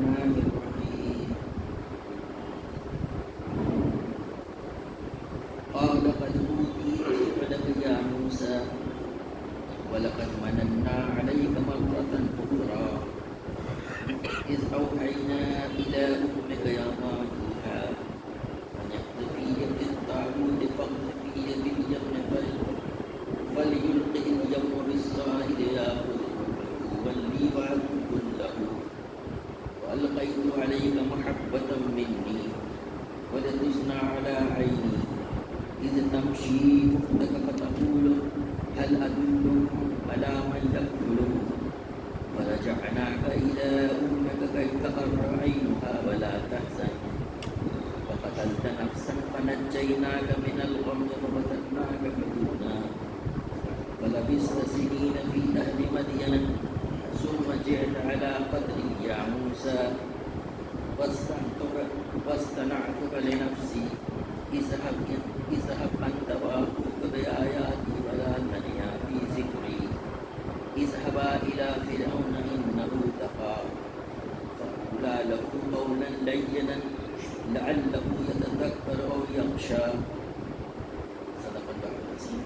الرحمن الرحيم قال قد أوتيت سؤلك يا موسى ولقد مننا عليك مرة أخرى إذ أوحينا إلى أمك يا ما يوحى أن اقذفيه في الطاغوت فاقذفيه في اليم فليلقه اليم بالساحل يأخذه ولي وعدو له وألقيت عليك محبة مني ولتصنع على عيني إذ تمشي أختك فتقول هل أدلكم على من يكفله فرجعناك إلى أمك كي تقر عينها ولا تحزن وقتلت نفسا فنجيناك من الغم وفتناك فتونا فلبثت سنين في أهل مدين ثم جئت على قدري يا موسى واصطنعتك لنفسي اذهب أنت وأخوك بآياتي ولا تنيا في ذكري اذهبا إلى فرعون إنه طغى فقولا له قولا لينا لعله يتذكر أو يخشى صدق اللہ العظیم.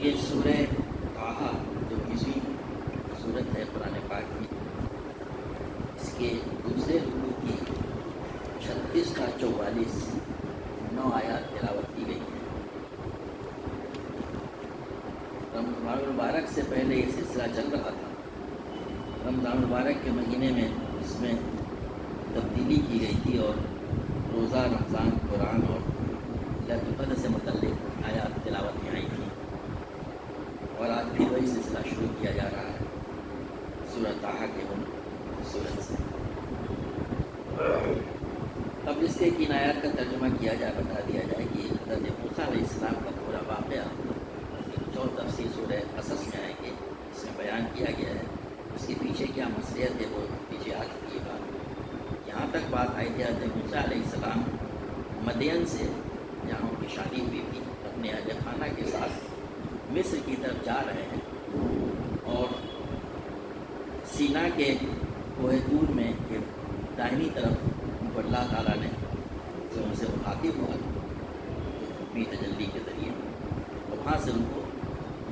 یہ سورہ طٰہٰ جو 20ویں سورت ہے قرآن پاک کی، اس کے دوسرے رکوع کی 36 کا 44 9 آیات تلاوت کی گئی ہیں. رمضان المبارک سے پہلے یہ سلسلہ چل رہا تھا. رمضان المبارک کے مہینے میں اس میں تبدیلی کی گئی تھی اور روزہ رمضان قرآن اور ليلۃ القدر سے متعلق آیات تلاوت میں آئی تھی، اور آج بھی وہی سلسلہ شروع کیا جا رہا ہے سورہ طٰہٰ کے سورت سے. اب اس کے کن آیات کا ترجمہ کیا جائے، بتا دیا جائے کہ حضرت موسیٰ علیہ السلام کا پورا واقعہ کچھ اور تفصیل سورہ قصص میں آئیں گے، اس میں بیان کیا گیا ہے. اس کے پیچھے کیا مصلحت ہے وہ پیچھے آ چکی ہے بات. یہاں تک بات آئی کہ حضرت موسیٰ علیہ السلام مدین سے جہاں ان کی شادی ہوئی تھی اپنے اہل خانہ کے ساتھ مصر کی طرف جا رہے ہیں، اور سینا کے کوہ طور میں داہنی طرف ان کو اللہ تعالیٰ نے ان سے مخاطب ہوا اپنی تجلی کے ذریعے، اور وہاں سے ان کو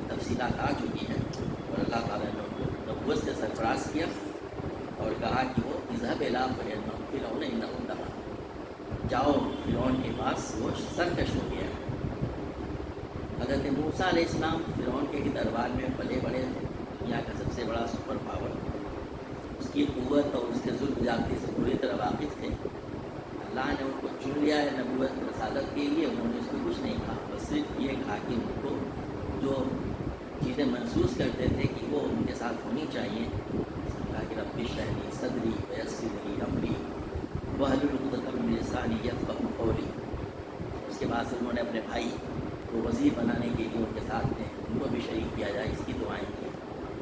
تفصیلات آ چکی ہیں، اور اللہ تعالیٰ نے ان کو نبوت سے سرفراز کیا اور کہا کہ وہ اذهب إلى فرعون إنه طغى، جاؤ فرعون کے پاس، وہ سرکش ہو گیا ہے. حضرت موسیٰ علیہ السلام فرعون کے ہی دربار میں پلے بڑے تھے، دنیا کا سب سے بڑا سپر پاور، اس کی قوت اور اس کے ظلم زیادتی سے پوری طرح واقف تھے. اللہ نے ان کو چن لیا ہے نبوت رسالت کے لیے. انہوں نے اس کو کچھ نہیں کہا، بس صرف یہ کہا کہ ان کو جو چیزیں محسوس کرتے تھے کہ وہ ان کے ساتھ ہونی چاہیے، کہا کہ رب اشرح لی صدری ویسر لی امری واحلل عقدۃ من لسانی یفقہوا قولی. اس کے بعد انہوں نے اپنے بھائی کو وزیر بنانے کے لیے ان کے ساتھ میں ان کو بھی شریک کیا جائے، اس کی دعائیں کی.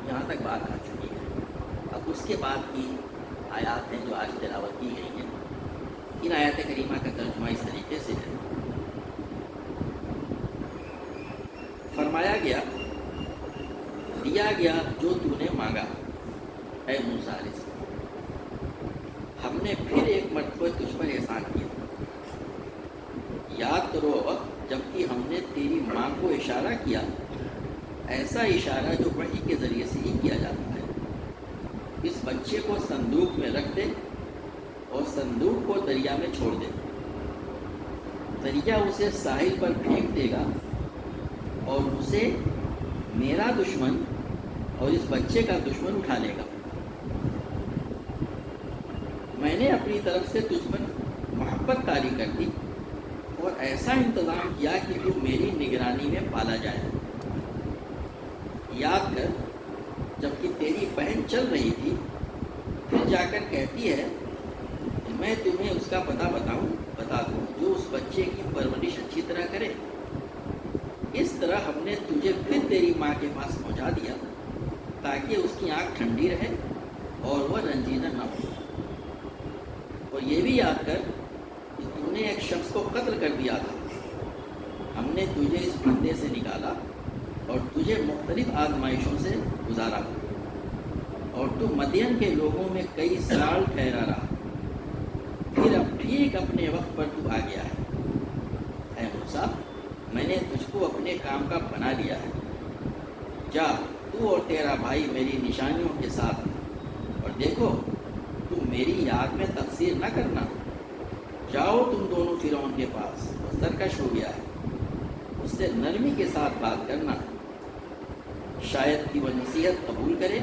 یہاں تک بات آ چکی ہے. اب اس کے بعد کی آیات ہیں جو آج تلاوت کی گئی ہیں. ان آیات کریمہ کا ترجمہ اس طریقے سے ہے. فرمایا گیا، دیا گیا جو تو نے مانگا اے موسیٰ علیہ السلام، ہم نے پھر ایک مرتبہ تجھ پر احسان کیا. یاد کرو وقت جب کہ ہم نے تیری ماں کو اشارہ کیا، ایسا اشارہ جو وحی کے ذریعے سے ہی کیا جاتا ہے. اس بچے کو صندوق میں رکھ دے اور صندوق کو دریا میں چھوڑ دے. دریا اسے ساحل پر پھینک دے گا اور اسے میرا دشمن اور اس بچے کا دشمن اٹھا لے گا. میں نے اپنی طرف سے تجھ پر محبت طاری کر دی اور ایسا انتظام کیا کہ تو میری نگرانی میں پالا جائے. یاد کر جب کہ تیری بہن چل رہی تھی، پھر جا کر کہتی ہے کہ میں تمہیں اس کا پتہ بتا دوں جو اس بچے کی پرورش اچھی طرح کرے. اس طرح ہم نے تجھے پھر تیری ماں کے پاس پہنچا دیا تاکہ اس کی آنکھ ٹھنڈی رہے اور وہ رنجیدہ نہ ہو. اور یہ بھی یاد کر کہ تو نے ایک شخص کو قتل کر دیا تھا. ہم نے تجھے اس پھندے سے نکالا اور تجھے مختلف آزمائشوں سے گزارا اور تو مدین کے لوگوں میں کئی سال ٹھہرا رہا، پھر اب ٹھیک اپنے وقت پر تو آ گیا ہے۔ اے موسیٰ، میں نے تجھ کو اپنے کام کا بنا لیا ہے، جا تو اور تیرا بھائی میری نشانیوں کے ساتھ، اور دیکھو تم میری یاد میں تقصیر نہ کرنا۔ جاؤ تم دونوں فرعون کے پاس، وہ سرکش ہو گیا ہے، اس سے نرمی کے ساتھ بات کرنا، شاید کہ وہ نصیحت قبول کرے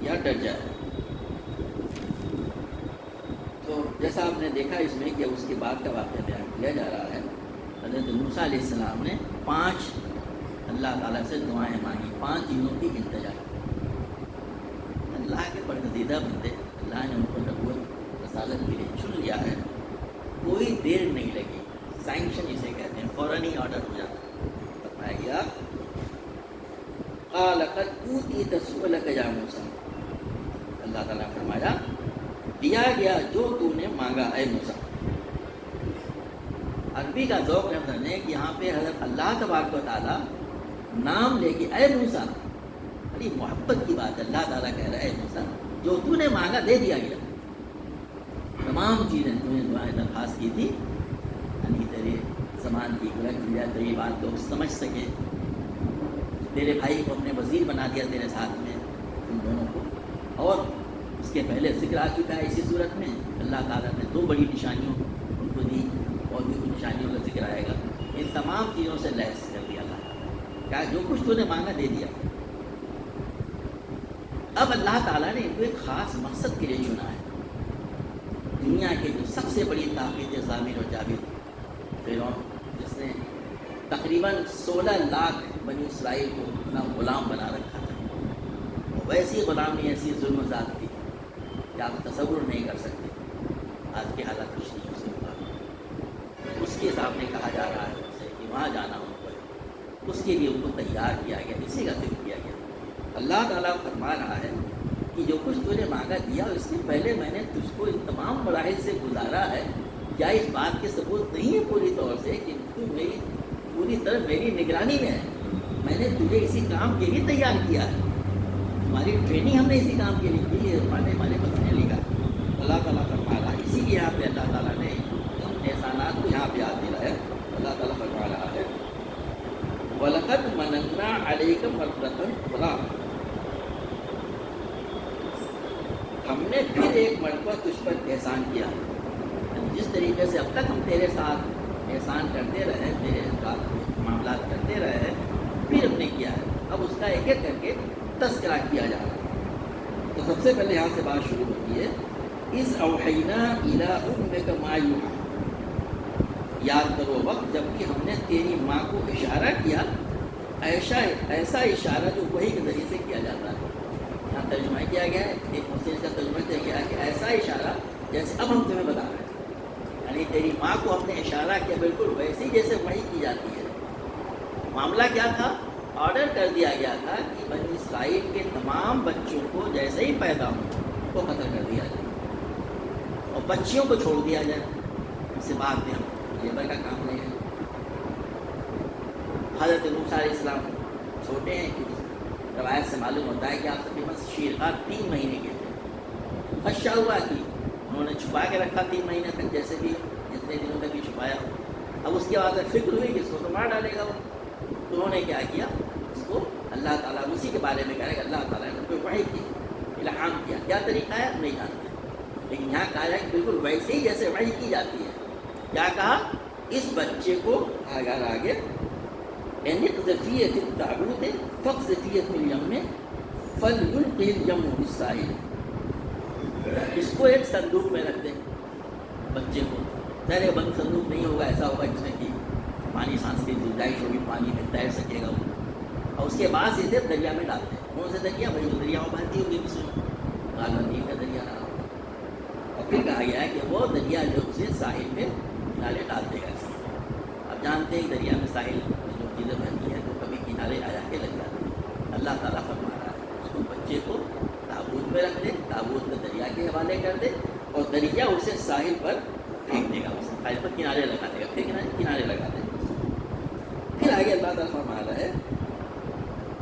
یا ڈر جائے۔ تو جیسا آپ نے دیکھا اس میں کہ اس کے بعد کا واقعہ بیان کیا جا رہا ہے۔ حضرت موسیٰ علیہ السلام نے 5 اللہ تعالیٰ سے دعائیں مانگی، 5 چیزوں کی التجا کی۔ اللہ کے برگزیدہ بندے، اللہ نے ان کو نبوت رسالت کے لیے چن لیا ہے، کوئی دیر نہیں لگی، سینکشن اسے کہتے ہیں، فوراً ہی آرڈر ہو جاتا ہے۔ فرمایا گیا قال قد اوتیت سؤلک یا موسیٰ، اللہ تعالیٰ نے فرمایا دیا گیا جو تو نے مانگا اے موسیٰ۔ عربی کا ذوق ہے سمجھیں کہ یہاں پہ حضرت اللہ تبارک و تعالیٰ نام لے کے اے موسیٰ، بڑی محبت کی بات ہے، اللہ تعالیٰ کہہ رہا ہے اے موسیٰ جو تو نے مانگا دے دیا گیا، تمام چیزیں تو نے دعائیں درخواست کی تھی، یعنی تیرے زمان کی غلط ہو جائے تیری بات لوگ سمجھ سکے، تیرے بھائی کو اپنے وزیر بنا دیا تیرے ساتھ میں ان دونوں کو، اور اس کے پہلے ذکر آ چکا ہے اسی صورت میں اللہ تعالیٰ نے 2 بڑی نشانیوں ان کو دی، اور بھی کچھ نشانیوں کا ذکر آئے گا۔ ان تمام چیزوں سے لیس کر دیا اللہ تعالیٰ، کیا جو کچھ تو نے مانگا دے دیا۔ اب اللہ تعالیٰ نے ان کو ایک خاص مقصد کے لیے چنا ہے۔ دنیا کے جو سب سے بڑی طاقت ضامر و جابر فرعون، جس نے تقریباً 16 لاکھ بنی اسرائیل کو اپنا غلام بنا رکھا تھا، ویسی غلامی ایسی ظلم و ذات تھی کہ آپ تصور نہیں کر سکتے، آج کے حالات کچھ نہیں ہو سکتا۔ اس کے سامنے کہا جا رہا ہے اسے کہ وہاں جانا ہو پڑے، اس کے لیے ان کو تیار کیا گیا، اسی کا ذکر کیا گیا۔ اللہ تعالیٰ فرما رہا ہے کہ جو کچھ تو نے مانگا دیا، اس سے پہلے میں نے تجھ کو ان تمام مراحل سے گزارا ہے، کیا اس بات کے ثبوت نہیں ہے پوری طور سے کہ تو میری پوری طرح میری نگرانی میں ہے، میں نے تجھے اسی کام کے لیے تیار کیا ہے، ہماری ٹریننگ ہم نے اسی کام کے لیے کی ہے، ہمارے پتہ نے لکھا۔ اللہ تعالیٰ فرما رہا ہے، اسی لیے یہاں پہ اللہ تعالیٰ نے اپنے احسانات کو یہاں پہ یاد دلایا۔ اللہ تعالیٰ فرما رہا ہے وَلَقَدْ مَنَنَّا عَلَيْكَ مَرَّةً أُخْرَىٰ، ہم نے پھر ایک مرتبہ تجھ پر احسان کیا، جس طریقے سے اب تک ہم تیرے ساتھ احسان کرتے رہے، تیرے ساتھ معاملات کرتے رہے، پھر ہم نے کیا ہے، اب اس کا ایک ایک کر کے تذکرہ کیا جا رہا ہے۔ تو سب سے پہلے یہاں سے بات شروع ہوتی ہے، اِذْ أَوْحَيْنَا إِلَىٰ أُمِّكَ مَا يُوحَىٰ، یاد کرو وقت جب کہ ہم نے تیری ماں کو اشارہ کیا، ایسا اشارہ جو وحی کے ذریعے سے کیا جاتا ہے۔ یہاں ترجمہ کیا گیا ہے، ایک مفسر کا ترجمہ کیا گیا ہے کہ ایسا اشارہ جیسے اب ہم تمہیں بتا رہے ہیں، یعنی تیری ماں کو ہم نے اشارہ کیا بالکل ویسے ہی جیسے وحی کی جاتی ہے۔ معاملہ کیا تھا؟ آرڈر کر دیا گیا تھا کہ بنی اسرائیل کے تمام بچوں کو جیسے ہی پیدا ہوں کو قتل کر دیا جائے اور بچیوں کو چھوڑ دیا جائے، اس سے بعد میں ہم لیبر کا کام نہیں ہے۔ حضرت موسیٰ علیہ السلام چھوٹے ہیں، روایت سے معلوم ہوتا ہے کہ آپ تقریباً شیرخوار 3 مہینے کے تھے، خدشہ ہوا کہ انہوں نے چھپا کے رکھا 3 مہینے تک، جیسے بھی جتنے دنوں تک بھی چھپایا۔ اب اس کے بعد فکر ہوئی کہ اس کو تو مار ڈالے گا وہ، تو انہوں نے کیا کیا، اس کو اللہ تعالیٰ اسی کے بارے میں کہہ رہا ہے کہ اللہ تعالیٰ نے ان کو وحی کی، الہام کیا، کیا طریقہ ہے ہم نہیں جانتے، لیکن یہاں کہا ہے کہ بالکل ویسے ہی جیسے وحی کی جاتی ہے۔ کیا کہا؟ اس بچے کو اگر آگے اقذفیہ فی التابوت فاقذفیہ فی الیم فلیلقہ الیم بالساحل، اس کو ایک صندوق میں رکھ دیں بچے کو، ظاہر بند صندوق نہیں ہوگا، ایسا ہوگا جس میں کہ پانی سانس کی گنجائش ہوگی، پانی میں تیر سکے گا وہ، اور اس کے بعد اسے دریا میں ڈالتے ہیں، کون سے دریا؟ بھائی جو دریاؤں بہتی ہوگی کسی غالبی کا دریا رہا ہوگا، اور پھر کہا گیا ہے کہ وہ دریا جو اسے ساحل میں کنارے ڈال دے گا۔ اب جانتے ہیں دریا میں ساحل جو چیزیں بہتی ہیں تو کبھی کنارے آ جا کے لگ جاتے ہیں۔ اللہ تعالیٰ فرما رہا ہے اس کو بچے کو تابوت میں رکھ دے، تابوت میں دریا کے حوالے کر دے، اور دریا اسے ساحل پر پھینک دے گا، ساحل پر کنارے لگا دے گا، پھینکنا ہے کنارے لگا دے گا۔ پھر آگے اللہ تعالیٰ فرما رہا ہے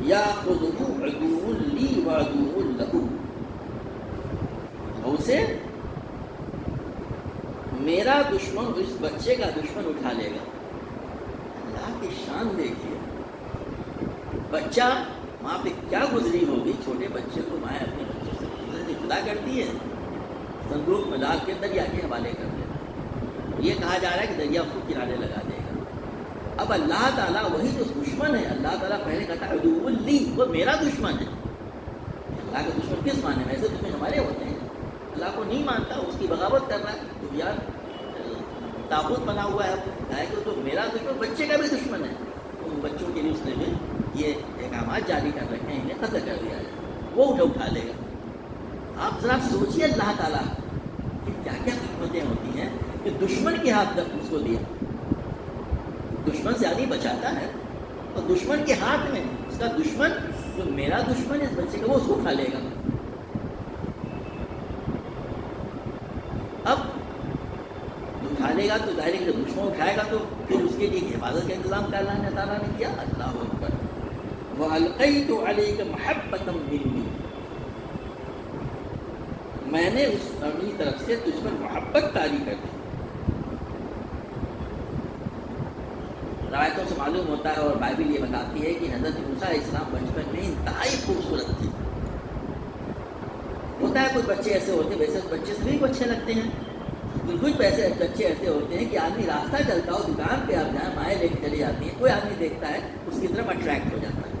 یَأْخُذُهُ عَدُوٌّ لِّي وَعَدُوٌّ لَّهُ، اسے میرا دشمن اس بچے کا دشمن اٹھا لے گا. اللہ کی شان دیکھیے. بچہ ماں پہ کیا گزری ہوگی, چھوٹے بچے کو ماں اپنے بچوں سے جدا کرتی ہے, صندوق میں ڈال کے دریا کے حوالے کر دینا. یہ کہا جا رہا ہے کہ دریا اس کو کنارے لگا دے گا. اب اللہ تعالیٰ وہی جو دشمن ہے, اللہ تعالیٰ پہلے کہتا ہے عدو لی, وہ میرا دشمن ہے. اللہ کا دشمن کس معنی میں؟ ایسے دشمن ہمارے ہوتے ہیں. اللہ کو نہیں مانتا, اس کی بغاوت کر رہا ہے, تو یار تابوت بنا ہوا ہے کہ تو میرا دشمن بچے کا بھی دشمن ہے. ان بچوں کے لیے اس نے بھی یہ احکامات جاری کر رکھے ہیں, انہیں قتل کر دیا ہے, وہ اٹھا لے گا. آپ ذرا سوچیے اللہ تعالیٰ کہ کیا کیا حکمتیں ہوتی ہیں کہ دشمن کے ہاتھ تک اس کو دیا. دشمن سے آدمی بچاتا ہے, اور دشمن کے ہاتھ میں اس کا دشمن جو میرا دشمن ہے اس بچے کا, وہ اس کو کھا لے گا. اب اٹھا لے گا تو ظاہر ہے کہ جب دشمن اٹھائے گا تو پھر اس کے لیے حفاظت کا انتظام کر اللہ تعالیٰ نے کیا. اللہ اکبر. وَأَلْقَيْتُ عَلَيْكَ مَحَبَّةً مِّنِّي, میں نے اس اپنی طرف سے تجھ پر محبت طاری کر دی. روایتوں سے معلوم ہوتا ہے اور بائبل یہ بتاتی ہے کہ حضرت موسیٰ علیہ السلام بچپن میں انتہائی خوبصورت تھے. ہوتا ہے کچھ بچے ایسے ہوتے ہیں, ویسے بچے سبھی کو اچھے لگتے ہیں, کچھ بچے ایسے ہوتے ہیں کہ آدمی راستہ چلتا ہو, دکان پہ آپ جائیں, مائیں لے کے چلی جاتی ہیں, کوئی آدمی دیکھتا ہے اس کی طرف اٹریکٹ ہو جاتا ہے.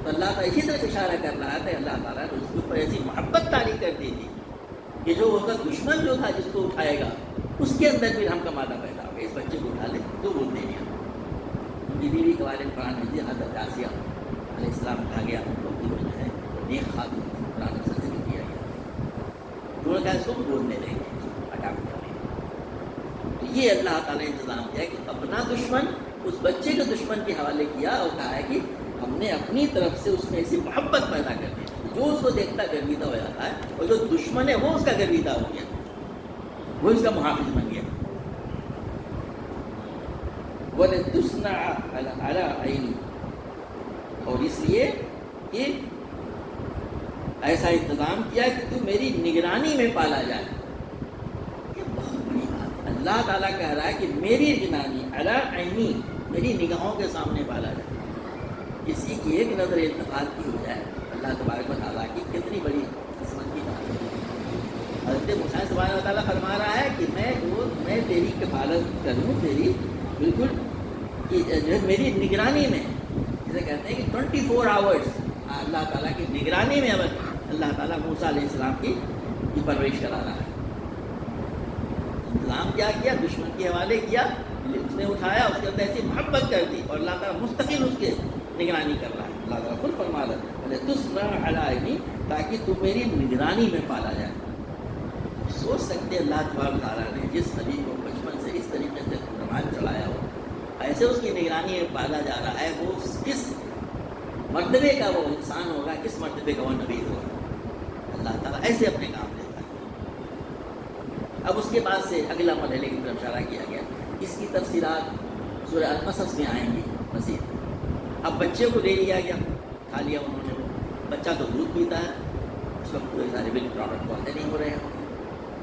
تو اللہ تعالیٰ اسی طرح اشارہ کر رہا تھا, اللہ تعالیٰ نے اس کے اوپر ایسی محبت طاری کر دی تھی کہ جو اس کا دشمن جو تھا جس کو اٹھائے گا اس کے اندر بھی ہم کا مادہ پیدا ہو گیا. اس بچے کو اٹھا لے تو بول دے دیا. ان کی بیوی کے بارے میں قرآن میں حضرت آسیہ علیہ السلام کہا گیا, ان لوگ کی جو ہے نیک خاتون قرآن سے ذکر کیا گیا. انہوں نے کہا اس کو بولنے دیں گے, اڈاپٹ کر لیں گے. تو یہ اللہ تعالیٰ نے انتظام کیا کہ اپنا دشمن اس بچے کے دشمن کے حوالے کیا, اور کہا ہے کہ ہم نے اپنی طرف سے اس میں ایسی محبت پیدا کر دی جو اس کو دیکھتا گرویدہ ہو جاتا ہے, اور جو دشمن ہے وہ اس کا گرویدہ ہو گیا, وہ اس کا محافظ بن گیا. وَلَتُصْنَعَ عَلَىٰ عَيْنِي, اور اس لیے کہ ایسا انتظام کیا کہ تو میری نگرانی میں پالا جائے. یہ بہت بڑی بات ہے. اللہ تعالیٰ کہہ رہا ہے کہ میری نگرانی عَلَىٰ عَيْنِي, میری نگاہوں کے سامنے پالا جائے. کسی کی ایک نظر التفات کی ہو جائے, اللہ تبارک و تعالیٰ کی کتنی بڑی قسمت کی بات ہے. حضرت موسیٰ سبحانہ و تعالیٰ فرما رہا ہے کہ میں تیری کفالت کروں, تیری بالکل جو ہے میری نگرانی میں, جسے کہتے ہیں کہ 24 آورس اللہ تعالیٰ کی نگرانی میں اب اللہ تعالیٰ موسیٰ علیہ السلام کی پرورش کرا رہا ہے. انتظام کیا کیا, دشمن کے حوالے کیا, اس نے اٹھایا, اس کے اندر ایسی محبت کر دی, اور اللہ تعالیٰ مستقل اس کے نگرانی کر رہا ہے. اللہ تعالیٰ خود فرما رہا ہے تُصْنَعَ عَلَىٰ عَيْنِي, تاکہ تو میری نگرانی میں پالا جائے. سوچ سکتے اللہ تبارک تعالیٰ نے جس نبی کو بچپن سے اس طریقے سے قرآن چلایا ہو, ایسے اس کی نگرانی میں پالا جا رہا ہے, وہ کس مرتبے کا وہ انسان ہوگا, کس مرتبے کا وہ نبی ہوگا. اللہ تعالیٰ ایسے اپنے کام لیتا ہے. اب اس کے بعد سے اگلا مرحلے کی طرف اشارہ کیا گیا. اس کی تفصیلات سورہ القصص میں آئیں گی مزید. اب بچے کو لے لیا گیا, کھا لیا انہوں نے. وہ بچہ تو دودھ پیتا ہے, اس وقت کوئی سارے ملک پروڈکٹ واضح نہیں ہو رہے ہیں.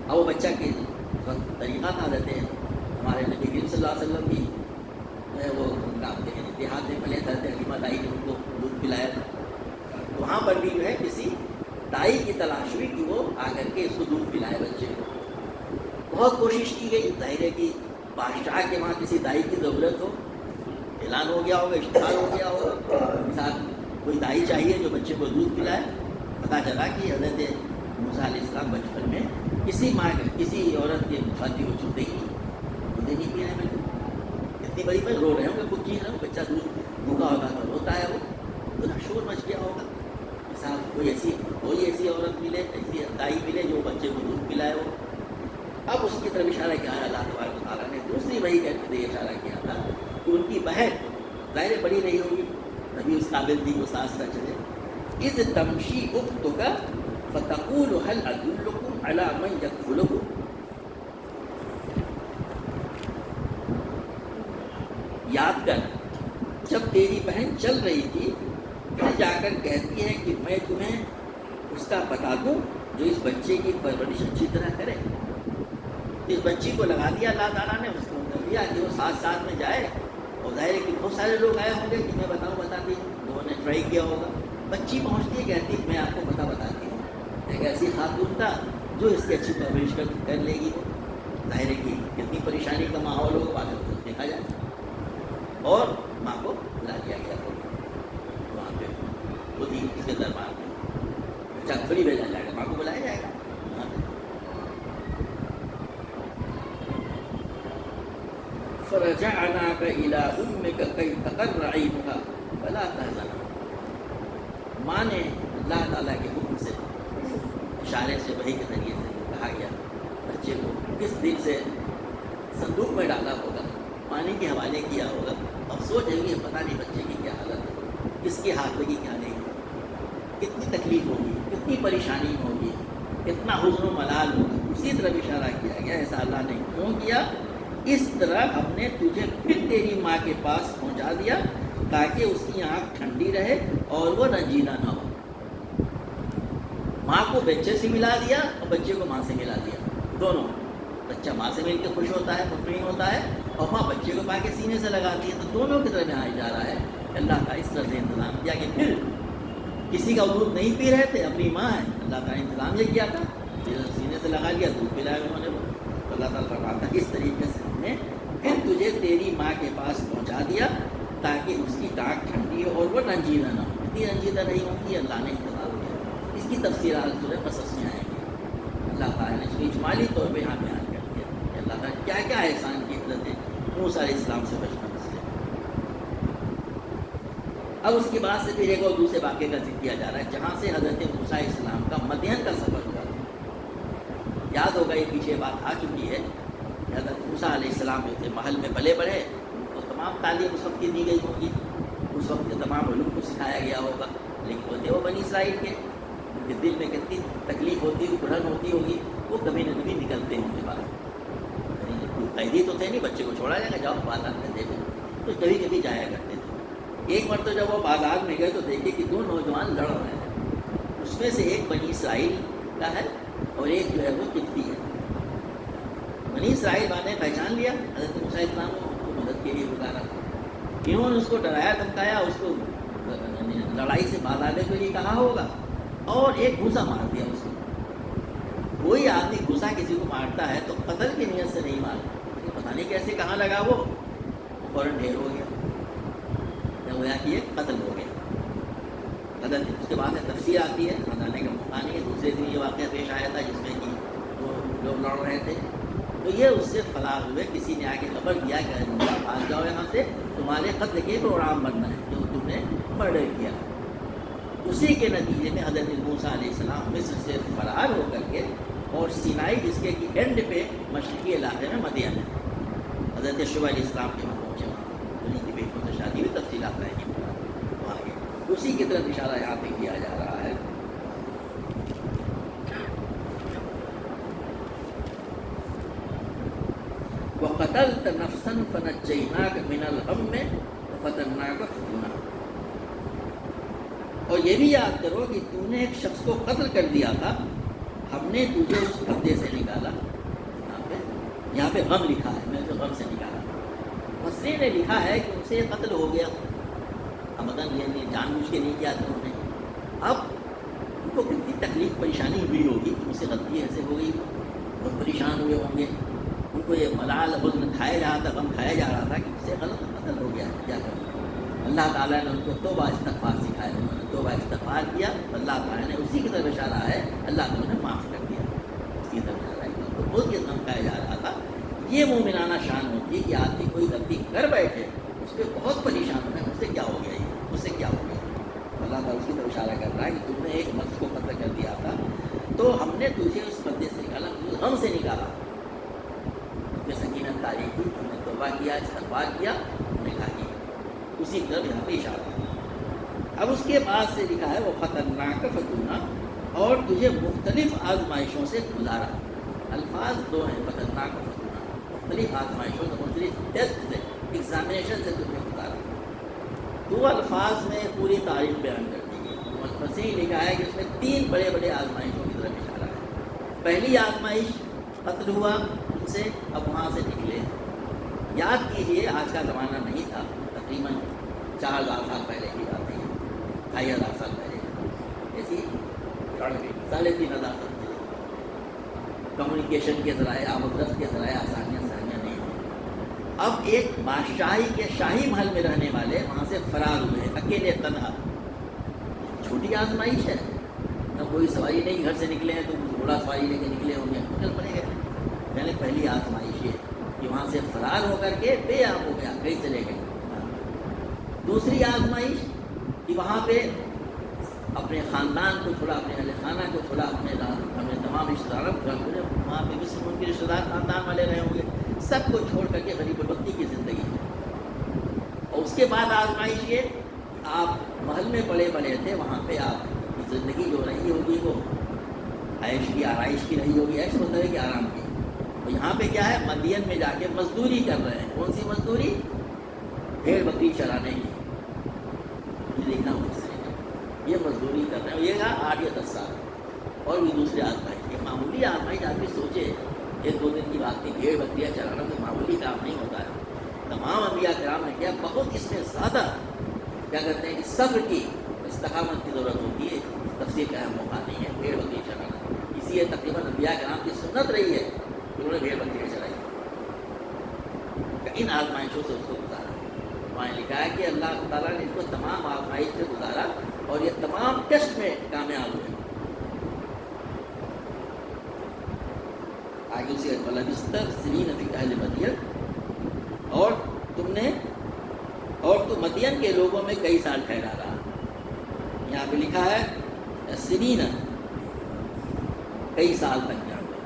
اب وہ بچہ کے طریقہ کہا دیتے ہیں. ہمارے نبی کریم صلی اللہ علیہ وسلم کی وہ کامتے ہیں دیہات میں پہلے حضرت حلیمہ دائی نے ان کو دودھ پلایا تھا. وہاں پر بھی جو ہے کسی دائی کی تلاش ہوئی کہ وہ آ کر کے اس کو دودھ پلائے بچے کو. بہت کوشش کی گئی. ظاہر ہے کہ بادشاہ کے وہاں کسی دائی کی ضرورت ہو, اعلان ہو گیا ہوگا, اشتہار ہو گیا ہوگا, مثال کوئی دائی چاہیے جو بچے کو دودھ پلائے. پتہ چلا کہ حضرت موسیٰ علیہ السلام بچپن میں کسی ماں کسی عورت کے شادی کو چھوٹے ہی دودھ نہیں پی رہے ہیں. اتنی بڑی میں رو رہے ہوں گے, خود چیز رہے ہوں, بچہ دودھ بھوکا ہوگا تو روتا ہے, وہ اتنا شور مچ گیا ہوگا. مثال کوئی ایسی عورت ملے, ایسی دائی ملے جو بچے کو دودھ پلائے ہو. اب اس کی طرف اشارہ کیا ہے اللہ تبارک و تعالیٰ نے دوسری وحی کر کے اشارہ کیا تھا کہ ان کی بہن ظاہر بڑی نہیں ہوگی, ابھی اس قابل تھی وہ سانس نہ چلے. اذ تمشی اختک فتقول هل ادلکم علی من یکفلہ. یاد کر جب تیری بہن چل رہی تھی, پھر جا کر کہتی ہے کہ میں تمہیں اس کا بتا دوں جو اس بچے کی پرورش اچھی طرح کرے. اس بچی کو لگا دیا اللہ تعالیٰ نے, اس کو کر دیا کہ وہ ساتھ ساتھ میں جائے. اور ظاہر ہے کہ بہت سارے لوگ آئے ہوں گے کہ میں بتاتی ہوں, لوگوں نے ٹرائی کیا ہوگا. بچی پہنچتی ہے, کہتی ہے میں آپ کو بتاتی ہوں. ایک ایسی خاتون تھا جو اس کی اچھی پرورش کر لے گی. ظاہر ہے کہ کتنی پریشانی کا ماحول ہوگا بعد میں دیکھا جائے. اور ماں کو بلا دیا گیا وہاں پہ خود ہی اس کے دربار میں. اچھا تھوڑی بھیجا جائے گا, ماں کو بلایا جائے گا. فرجعناک الی امک کی تقر عینها فلا تحزن. ماں نے اللہ تعالیٰ کے حکم سے, اشارے سے, وحی کے ذریعے سے کہا گیا بچے کو کس دل سے صندوق میں ڈالا ہوگا, پانی کے حوالے کیا ہوگا. اب سوچ رہی ہے پتہ نہیں بچے کی کیا حالت ہے, کس کے ہاتھ لگی کیا نہیں, کتنی تکلیف ہوگی, کتنی پریشانی ہوگی, کتنا حزن و ملال ہوگا. اسی طرح اشارہ کیا گیا. ایسا اللہ نے کیوں کیا؟ اس طرح ہم نے تجھے پھر تیری ماں کے پاس پہنچا دیا تاکہ اس کی آنکھ ٹھنڈی رہے اور وہ رنجیدہ نہ ہو. ماں کو بچے سے ملا دیا اور بچے کو ماں سے ملا دیا. دونوں, بچہ ماں سے مل کے خوش ہوتا ہے, مطمئن ہوتا ہے, اور ماں بچے کو پا کے سینے سے لگاتی ہے. تو دونوں کی طرف یہاں جا رہا ہے. اللہ کا اس طرح سے انتظام کیا کہ پھر کسی کا دودھ نہیں پی رہے تھے, اپنی ماں ہے, اللہ کا انتظام یہ کیا تھا, سینے سے لگا لیا, دودھ پلایا انہوں نے. تو اللہ تعالیٰ فرماتا ہے اس طریقے سے ہم نے پھر تجھے تیری ماں کے پاس پہنچا دیا تاکہ اس کی ٹانگ ٹھنڈی ہو اور وہ رنجیدہ نہ ہو. اتنی رنجیدہ نہیں ہوتی, اللہ نے انتظام کیا. اس کی تفصیلات سورہ قصص میں آئیں گی. اللہ تعالیٰ نے اس کو اجمالی طور پہ یہاں بیان کر دیا کہ اللہ تعالیٰ کیا کیا احسان کی حضرت موسیٰ علیہ السلام سے بچپن سے. اب اس کے بعد سے پھر ایک اور دوسرے واقعے کا ذکر کیا جا رہا ہے جہاں سے حضرت موسیٰ علیہ السلام کا مدین کا سفر ہوا. یاد ہوگا یہ پیچھے بات آ چکی ہے. حضرت موسیٰ علیہ السلام جو تھے محل میں پلے بڑھے, ان کو تمام تعلیم اس وقت کی دی گئی ہوگی, اس وقت کے تمام علوم کو سکھایا گیا ہوگا. لیکن وہ تھے وہ بنی اسرائیل کے, ان کے دل میں کتنی تکلیف ہوتی, گھٹن ہوتی ہوگی. وہ کبھی نہ کبھی نکلتے ہوں گے باہر. قیدی تو تھے نہیں, بچے کو چھوڑا جائے گا, جاؤ بازار میں دیکھو. تو کبھی کبھی جایا کرتے تھے. ایک مرتبہ جب وہ بازار میں گئے تو دیکھے کہ دو نوجوان لڑ رہے ہیں. اس میں سے ایک بنی اسرائیل کا ہے اور ایک جو ہے وہ قبطی ہے. بنی اسرائیل والے نے پہچان لیا حضرت موسیٰ علیہ السلام کو, ان کو مدد کے لیے پکارا. انہوں نے اس کو ڈرایا دھمکایا, اس کو لڑائی سے باز آنے کے لیے کہا ہوگا, اور ایک گھوسا مار دیا اس کو. کوئی آدمی گھوسا کسی کو مارتا ہے تو قتل کی نیت سے نہیں مارتا, لیکن پتہ نہیں کیسے کہاں لگا وہ فوراً ڈھیر ہو گیا. جب ہوا کہ یہ قتل ہو گیا. حضرت اس کے بعد میں تفسیر آتی ہے, بتانے کا موقع نہیں ہے. دوسرے دن یہ واقعہ پیش آیا تھا جس میں کہ وہ لوگ لڑ رہے تھے, تو یہ اس سے فلاح ہوئے. کسی نے آ کے خبر دیا کہ بھاگ جاؤ یہاں سے, تمہارے قتل کے پروگرام بننا ہے جو تم نے مرڈر کیا. اسی کے نتیجے میں حضرت موسیٰ علیہ السلام مصر سے فرار ہو کر کے, اور سینائی جس کے اینڈ پہ مشرقی علاقے میں مدین ہے, حضرت شعیب علیہ السلام کے وہاں پہنچے. وہاں انہیں کی بیٹوں سے شادی ہوئی, تفصیلات رہیں گی وہاں کے. اسی کی طرف اشارہ یہاں پہ کیا جا رہا ہے. وَقَتَلْتَ نَفْسًا فَنَجَّيْنَاكَ مِنَ الْغَمِّ وَفَتَنَّاكَ فُتُونًا. اور یہ بھی یاد کرو کہ تو نے ایک شخص کو قتل کر دیا تھا, ہم نے تجھے اس پردے سے نکالا. یہاں پہ غم لکھا ہے, میں تو غم سے نکالا. مصری نے لکھا ہے کہ ان سے قتل ہو گیا, مطلب یہ جان بوجھ کے نہیں کیا تھا انہوں نے. اب ان کو کتنی تکلیف پریشانی ہوئی ہوگی, ان سے غلطی ایسے ہو گئی, بہت پریشان ہوئے ہوں گے. ان کو یہ ملال حزن کھایا جا رہا تھا, غم کھایا جا رہا تھا کہ اس سے غلط قتل ہو گیا, کیا کریں. اللہ تعالیٰ نے ان کو توبہ استغفار سکھایا, انہوں نے توبہ استغفار کیا. اللہ تعالیٰ نے اسی کی طرف اشارہ ہے, اللہ تعالیٰ نے معاف کر دیا. اس کی طرف اشارہ ہے کہ ان کو بہت یہ غم کھایا جا رہا تھا. یہ مومنانہ شان ہوتی ہے کہ آدمی کوئی غلطی کر بیٹھے, اس پہ بہت پریشان ہونا ہے, مجھ سے کیا ہو گیا, یہ مجھ سے کیا ہو گیا. اللہ تعالیٰ اس کی طرف اشارہ کر رہا ہے کہ تم نے ایک نفس کو قتل کر دیا تھا, تو ہم نے تجھے اس پردے سے نکالا, غم سے نکالا. سکینت تاریخ کی, ہم نے توبہ کیا, استغفار کیا, ہم نے کہا کہ اسی طرف یہاں پہ اشارہ ہے. اب اس کے بعد سے لکھا ہے وہ خطرناک فتونا, اور تجھے مختلف آزمائشوں سے گزارا. الفاظ دو ہیں, خطرناک فتونا, مختلف آزمائشوں سے, مختلف ٹیسٹ سے, ایگزامینیشن سے تجھے گزارا. دو الفاظ میں پوری تاریخ بیان کر دی گئی. مفسرین نے لکھا ہے کہ اس میں 3 بڑے بڑے آزمائشوں کی طرف اشارہ ہے۔ پہلی آزمائش قتل ہوا ان سے، اب وہاں سے نکلے۔ یاد کیجئے آج کا زمانہ نہیں تھا، تقریباً 4000 سال پہلے کی بات ہے، 2500 سال پہلے، ایسی 3500 سال پہلے۔ کمیونیکیشن کے ذرائع، آمد و رفت کے ذرائع آسانیاں نہیں ہیں۔ اب ایک بادشاہی کے شاہی محل میں رہنے والے وہاں سے فرار ہوئے، اکیلے تنہا۔ چھوٹی آزمائش ہے، نہ کوئی سواری نہیں، گھر سے نکلے ہیں تو گھوڑا سواری لے کے نکلے ہوں گے، چل پڑے گئے۔ یعنی پہلی آزمائش یہ کہ وہاں سے فرار ہو کر کے بے آپ ہو گیا، کہیں چلے گئے۔ دوسری آزمائش کہ وہاں پہ اپنے خاندان کو چھوڑا، اپنے اہل خانہ کو چھوڑا، اپنے تمام رشتہ داروں کو چھوڑا، وہاں پہ بھی ان کے رشتہ دار خاندان والے رہے ہوں گے، سب کو چھوڑ کر کے غریب الوطنی کی زندگی ہے۔ اور اس کے بعد آزمائش یہ آپ محل میں پڑے تھے، وہاں پہ آپ کی زندگی جو رہی ہوگی وہ عیش کی آرائش کی رہی ہوگی، عیش مطلب ہے کہ آرام کی۔ اور یہاں پہ کیا ہے، مدین میں جا کے مزدوری کر رہے ہیں۔ کون سی مزدوری؟ بھیڑ بکری چرانے کی، یہ دیکھنا مجھ سے، یہ مزدوری کر رہے ہیں، یہ گا 8 یا 10 سال۔ اور بھی دوسرے آزمائش، یہ معمولی آزمائش آدمی سوچے 1-2 دن کی بات نہیں، بھیڑ بکریاں چرانا کوئی معمولی کام نہیں ہوتا ہے۔ تمام انبیاء کرام نے کیا، بہت اس میں زیادہ کیا کرتے ہیں کہ صبر کی، استقامت کی ضرورت ہوتی ہے۔ تفسیر کا اہم موقع نہیں ہے بھیڑ بکری چرانا، اسی لیے تقریباً انبیاء کرام کی سنت رہی ہے کہ انہوں نے بھیڑ بکریاں چرائی، ان آزمائشوں سے اس کو گزارا۔ وہاں لکھا ہے کہ اللہ تعالیٰ نے اس کو تمام آزمائش سے گزارا اور یہ تمام ٹیسٹ میں کامیاب ہوئے۔ آگے سے فلبثت سنین فی اہل مدین، اور تو مدین کے لوگوں میں کئی سال ٹھہرا رہا۔ یہاں پہ لکھا ہے سنین، کئی سال تک جا گئے،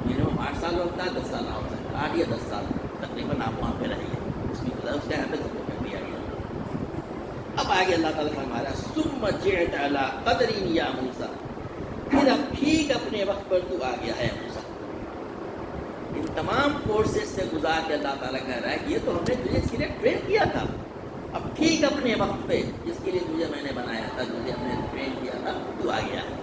منیمم 8 سال ہوتا ہے، 10 سال ہو سکتا ہے، 8 یا 10 سال تقریباً آپ وہاں پہ رہیے، اس کی وجہ اس کا یہاں پہ ذکر کر دیا گیا۔ اب آگے اللہ تعالیٰ فرما رہا ہے ثم جئت علی قدر یا موسیٰ، پھر اب ٹھیک اپنے وقت پر تو آ گیا ہے موسیٰ۔ ان تمام کورسز سے گزار کے اللہ تعالیٰ کہہ رہا ہے کہ یہ تو ہم نے تجھے اس کے لیے ٹرین کیا تھا، اب ٹھیک اپنے وقت پہ جس کے لیے تجھے میں نے بنایا تھا، تجھے ہم نے ٹرین کیا تھا، تو آ گیا ہے۔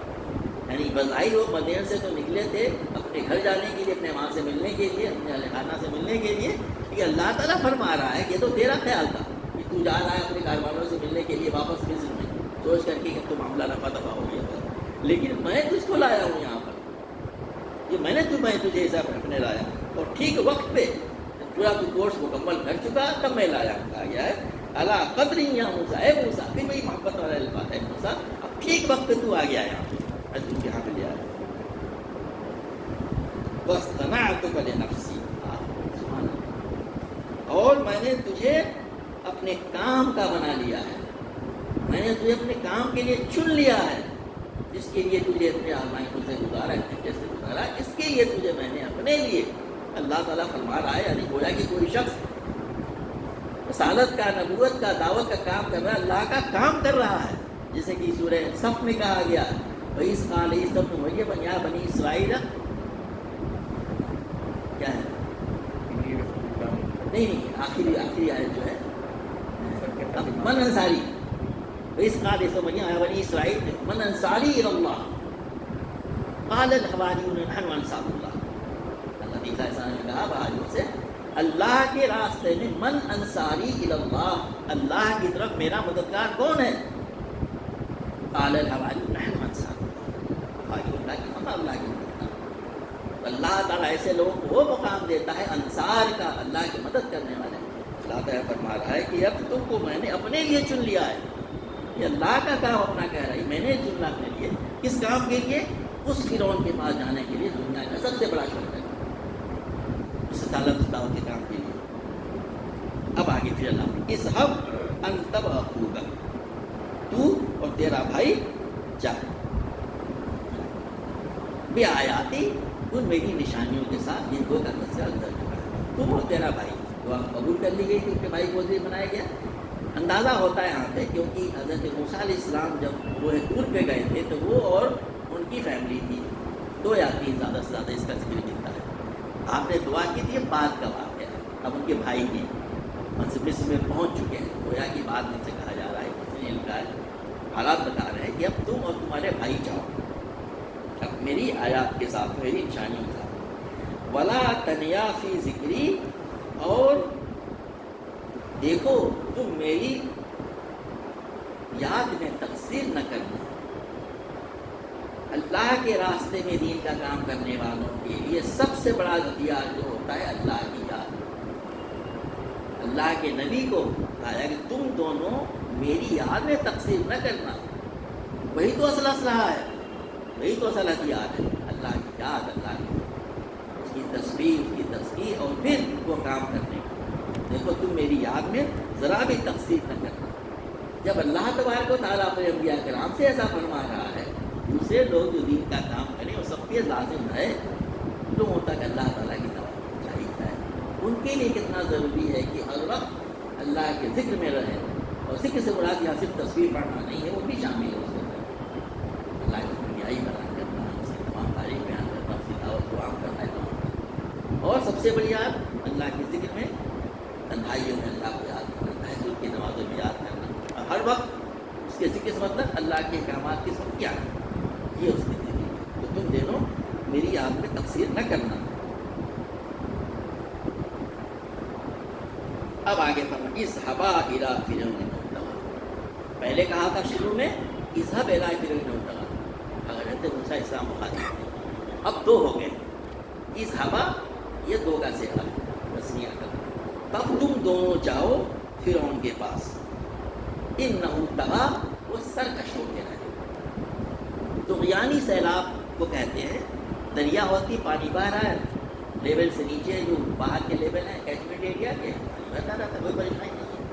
یعنی بظاہر وہ مدین سے تو نکلے تھے اپنے گھر جانے کے لیے، اپنے ماں سے ملنے کے لیے، اپنے اہل خانہ سے ملنے کے لیے، کہ اللہ تعالیٰ فرما رہا ہے کہ یہ تو تیرا خیال تھا کہ تو جا رہا ہے اپنے گھر والوں سے ملنے کے لیے واپس مصر میں، سوچ کر کے کہ تو معاملہ رفع دفع ہو گیا تھا، لیکن میں تجھ کو لایا ہوں یہاں پر، یہ میں نے تجھے ایسا اپنے لایا، اور ٹھیک وقت پہ پورا تو کورس مکمل کر چکا تب میں لایا ہوں۔ کہا گیا ہے الا قدر یا موسیٰ، اے موسیٰ، پھر وہی محبت والا الفاظ ہے، موسیٰ اب ٹھیک وقت پہ تو آ گیا یہاں پہ، میں تجھے یہاں پہ لے آیا۔ واصطنعتک لنفسی، سبحان اللہ، اور میں نے تجھے اپنے کام کا بنا لیا ہے، میں نے تجھے اپنے کام کے لیے چن لیا ہے، جس کے لیے تجھے اپنے آزمائشوں سے گزارا، جیسے گزارا، اس کے لیے تجھے میں نے اپنے لیے، اللہ تعالیٰ فرما رہا ہے، یعنی گویا کہ کوئی شخص رسالت کا، نبوت کا، دعوت کا کام کر رہا ہے، اللہ کا کام کر رہا ہے، جیسے کہ سورہ صف میں کہا گیا وَإِذْ قَالَ عِيسَىٰ ابْنُ مَرْيَمَ يَا بَنِي إِسْرَائِيلَ، کیا ہے؟ نہیں، آخری آیت جو ہے من انصاری، وَإِذْ قَالَ عِيسَىٰ ابْنُ مَرْيَمَ يَا بَنِي إِسْرَائِيلَ مَنْ أَنصَارِي إِلَى اللَّهِ قَالَ الْحَوَارِيُّونَ نَحْنُ أَنصَارُ اللَّهِ، اللہ عیسیٰ علیہ السلام نے کہا بہاریوں سے اللہ کے راستے میں من انصاری الی اللہ، اللہ کی طرف میرا مددگار کون ہے؟ قال الحواریون نحن انصار اللہ، حواریون اللہ کی ہم اللہ کی مددگار۔ اللہ تعالیٰ ایسے لوگوں کو وہ مقام دیتا ہے انصار کا، اللہ کی مدد کرنے والے۔ اللہ تعالیٰ فرما رہا ہے کہ اب تم کو میں نے اپنے لیے چن لیا ہے، یہ اللہ کا کام اپنا کہہ رہا ہے، میں نے چننا اپنے لیے، کس کام کے لیے؟ اس فرعون کے پاس جانے کے لیے، دنیا کا سب سے بڑا شوق ہے، اس تعلق دعوت کے کام کے لیے۔ اب آگے پھر اللہ اذهب انت واخوک، تو اور تیرا بھائی جا، بے آیاتی، ان میری نشانیوں کے ساتھ جن کو کا تذکرہ کر چکا ہے، تم اور تیرا بھائی، دعا قبول کر لی گئی کہ ان کے بھائی کو وزیر بنایا گیا۔ اندازہ ہوتا ہے یہاں پہ، کیونکہ حضرت موسیٰ علیہ السلام جب وہ طور پہ گئے تھے تو وہ اور ان کی فیملی تھی، 2 یا 3 زیادہ سے زیادہ اس کا ذکر ملتا ہے۔ آپ نے دعا کی تھی، بعد کا واقعہ ہے، اب ان کے بھائی نے مصر میں پہنچ چکے ہیں، گویا کہ بعد میں سے کہا جا رہا ہے، کسی نے لکھا ہے، حالات بتا رہے ہیں کہ کہ اب تم اور تمہارے بھائی جاؤ اب میری آیات کے ساتھ، میری نشانیوں کے ساتھ. ولا تنیا فی ذکری، اور دیکھو تم میری یاد میں تقصیر نہ کرنا. اللہ کے راستے میں دین کا کام کرنے والوں کے لیے سب سے بڑا ہتھیار جو ہوتا ہے اللہ کی یاد. اللہ کے نبی کو کہا کہ تم دونوں میری یاد میں تقصیر نہ کرنا. وہی تو اصل اسلحہ ہے، وہی تو اصل ہتھیار ہے، اللہ کی یاد، اللہ کی اس کی تصویر، اس کی تذکیر، اور پھر وہ کام کرنے کا. دیکھو تم میری یاد میں ذرا بھی تقصیر نہ کرنا. جب اللہ تبارک و تعالیٰ اپنے انبیاء کرام سے ایسا فرما رہا ہے، دوسرے لوگ جو دین کا کام کریں وہ سب کے لازم ہے لوگوں تک اللہ تعالیٰ کی دعوت پہنچائی جائے. ان کے لیے کتنا ضروری ہے کہ ہر وقت اللہ کے ذکر میں رہیں، اور ذکر سے مراد یہاں صرف تصویر پڑھنا نہیں ہے، وہ بھی شامل ہے اس کے اندر. اللہ کی دنیائی بیان کرنا، اس کی تمام تاریخ بیان کرنا، اس کی دعوت کو عام کرنا ہے. اور سب سے بڑی یاد اللہ کے ذکر میں، تنہائیوں میں اللہ کو یاد کرنا، تہجد کی نمازوں میں یاد کرنا، اور ہر وقت اس کے ذکر سے مطلب اللہ کے احکامات کی سب کیا ہے، یہ اس کی ذکر ہے. تو تم دونوں میری یاد میں تقصیر نہ کرنا. اب آگے فرمائیں اذهبا الى فرعون وطغى. پہلے کہا تھا شروع میں اذهب الى فرعون وطغى، حضرت موسیٰ اسلام مخاطب. اب دو ہو گئے، اذهبا یہ دو کا صیغہ تسنیہ کا. تب تم دونوں جاؤ فرعون کے پاس. انه طغى، وہ سرکش ہو گیا ہے. طغیانی سیلاب کو کہتے ہیں. دریا ہوتی، پانی بہہ رہا ہے، لیول سے نیچے جو باہر کے لیول ہیں کیچمنٹ ایریا کے، بہتا رہتا ہے، کوئی پریشانی نہیں ہے.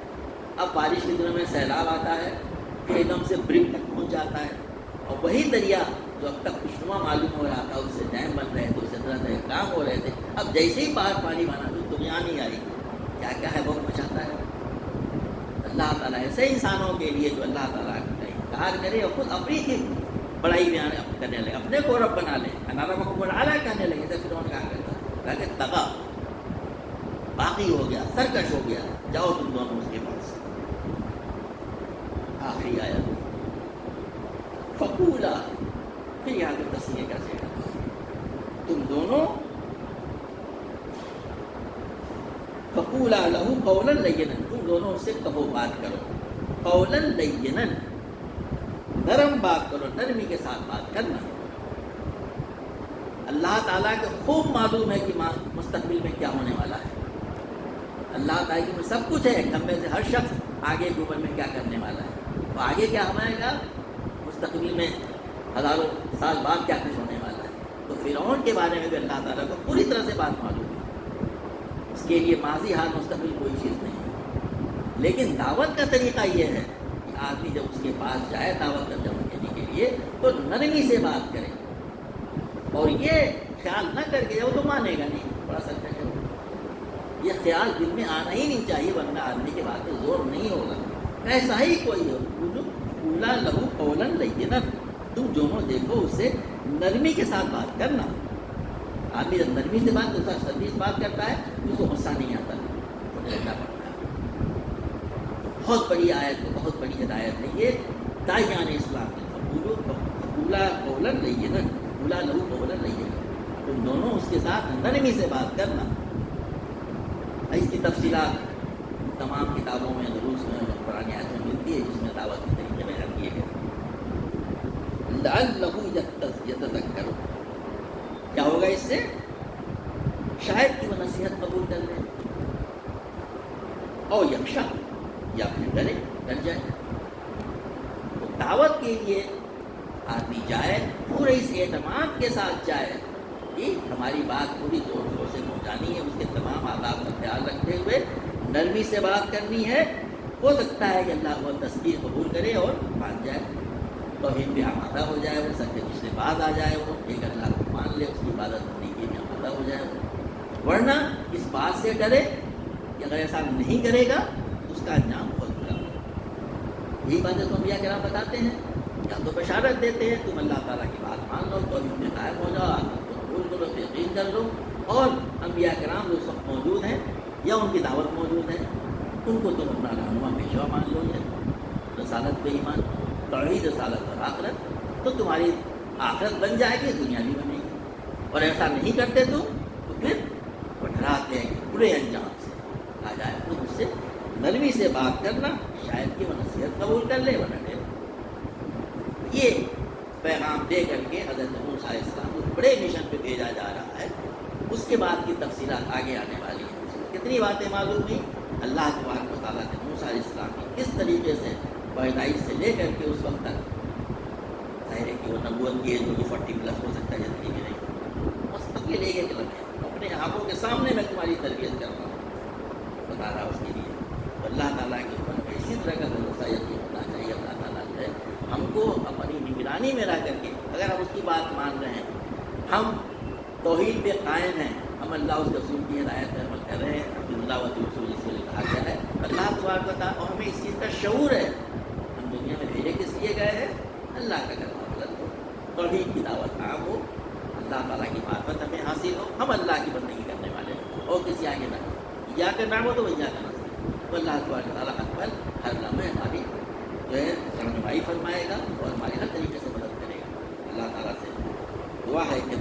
اب بارش کے دنوں میں سیلاب آتا ہے کہ ایک دم سے برک تک پہنچ جاتا ہے، اور وہی دریا جو اب تک خوشنما معلوم ہو رہا تھا، اس سے ڈیم بن رہے تھے، اس سے طرح طرح کام ہو رہے تھے، اب جیسے ہی باہر پانی بنا تو طغیان آئی. کیا کیا ہے وہ مچاتا ہے اللہ تعالیٰ ایسے انسانوں کے لیے جو اللہ تعالیٰ کا انکار کرے اور خود اپنی کی بڑائی بیان کرنے لگے، اپنے کو رب بنا لے، انا ربکم الاعلی کہنے لگے. جیسے فرعون کہا کرتا کہ طغى، باقی ہو گیا، سرکش ہو گیا. جاؤ تم دونوں اس کے پاس. آخری آیت فقولا، پھر یہاں پہ تسنیہ کا صیغہ، تم دونوں فقولا لہو قولا لینا، تم دونوں اس سے کہو، بات کرو. قولا لینا، نرم بات کرو، نرمی کے ساتھ بات کرنا. اللہ تعالیٰ کو خوب معلوم ہے کہ مستقبل میں کیا ہونے والا ہے. اللہ تعالیٰ کی سب کچھ ہے، کمبے سے ہر شخص آگے گوبر میں کیا کرنے والا ہے، تو آگے کیا ہمارے گا، مستقبل میں ہزاروں سال بعد کیا کچھ ہونے والا ہے. تو فرعون کے بارے میں بھی اللہ تعالیٰ کو پوری طرح سے بات معلوم ہے. اس کے لیے ماضی حال مستقبل کوئی چیز نہیں ہے. لیکن دعوت کا طریقہ یہ ہے کہ آدمی جب اس کے پاس جائے دعوت کا جمع دینے کے لیے تو نرمی سے بات کرے، اور یہ خیال نہ کر کے وہ تو مانے گا نہیں، بڑا سچا ہے. یہ خیال دل میں آنا ہی نہیں چاہیے، ورنہ آدمی کے بات پہ زور نہیں ہوگا. ایسا ہی کوئی ہو، قولا لہو قولا لینا، تم دونوں دیکھو اس سے نرمی کے ساتھ بات کرنا. آدمی جب نرمی سے بات دوسرا سروس بات کرتا ہے اس کو غصہ نہیں آتا، رہنا پڑتا ہے. بہت بڑی آیت، بہت بڑی ہدایت ہے یہ داعیان اسلام کی. قولا قولا لینا، قولا لہو قولا لینا، تم دونوں اس کے ساتھ نرمی سے بات کرنا. اس کی تفصیلات تمام کتابوں میں، دروس میں، قرآن آیات میں ملتی ہے، جس میں دعوت کے طریقے بیان کیے گئے. لعلہ یتذکر، کیا ہوگا اس سے، شاید کہ وہ نصیحت قبول کر لے، اور یخشا، یا پھر ڈر جائے. تو دعوت کے لیے آدمی جائے پورے اس اعتماد کے ساتھ جائے کہ ہماری بات پوری زور شور سے پہنچانی ہے، اس کے تمام آداب کا خیال رکھتے ہوئے نرمی سے بات کرنی ہے. ہو سکتا ہے کہ اللہ وہ تذکیر قبول کرے اور مان جائے، توحید پہ آمادہ ہو جائے، وہ سب کے دوسرے بعد آ جائے، وہ ایک اللہ کو مان لے، اس کی عبادت بندگی میں آمادہ ہو جائے. ورنہ اس بات سے ڈرے کہ اگر ایسا نہیں کرے گا تو اس کا انجام بہت برا ہوگا. یہی باتیں تو انبیاء کرام بتاتے ہیں، یا تو بشارت دیتے ہیں تم اللہ تعالیٰ کی بات مان لو، توحید میں قائم ہو جاؤ، قبول کرو، یقین کر لو. اور انبیاء کرام جو سب موجود ہیں یا ان کی دعوت موجود ہے، ان کو تم اپنا رہنما پیشوا مان لو، یا رسالت پہ ایمان. توحید رسالت اور آخرت، تو تمہاری آخرت بن جائے گی، دنیا بھی بنے گی۔ اور ایسا نہیں کرتے تو پھر وہ ڈراتے ہیں کہ برے انجام سے آ جائے، تو مجھ سے نرمی سے بات کرنا، شاید کہ وہ نصیحت قبول کر لے ورنہ نہیں۔ یہ پیغام دے کر کے حضرت موسیٰ علیہ السلام کو بڑے مشن پہ بھیجا جا رہا ہے۔ اس کے بعد کی تفصیلات آگے آنے والی ہیں۔ اس میں کتنی باتیں معلوم ہوئی، اللہ تبارک و تعالیٰ نے موسیٰ علیہ السلام کی کس طریقے سے پیدائش سے لے کر کے اس وقت تک، ظاہر ہے کہ وہ نبوت کی ایج ہوگی 40+ ہو سکتا ہے، جتنی بھی نہیں، بس تک یہ لے کے لمحے اپنے آنکھوں کے سامنے میں تمہاری تربیت کر رہا ہوں، بتا رہا اس کے لیے۔ اللہ تعالیٰ کے اوپر اسی طرح کا بھروسہ یقین ہونا چاہیے۔ اللہ تعالیٰ جو ہے ہم کو اپنی نگرانی میں رہ کر کے، اگر ہم اس کی بات مان رہے ہیں، ہم توحید پہ قائم ہیں، ہم اللہ اس رسول کی ہدایت پر عمل کر رہے ہیں، اللہ و رسول اس لیے کہا گیا ہے، اللہ تبارک و تعالیٰ، اور ہمیں اس چیز کا شعور ہے، ہم دنیا میں بھیجے کس لیے گئے ہیں؟ اللہ کا کرنا مطلب ہو، توحید کی دعوت عام ہو، اللہ تعالیٰ کی معرفت ہمیں حاصل ہو، ہم اللہ کی بندگی کرنے والے ہیں اور کسی آگے نہ ہو۔ یا کا نام ہو تو وہی کا نام، تو اللہ تبارک و تعالیٰ اکبر ہر لمحے ہماری جو ہے رہنمائی فرمائے گا اور ہماری ہر طریقے سے مدد کرے گا۔ اللہ تعالیٰ سے دعا ہے کہ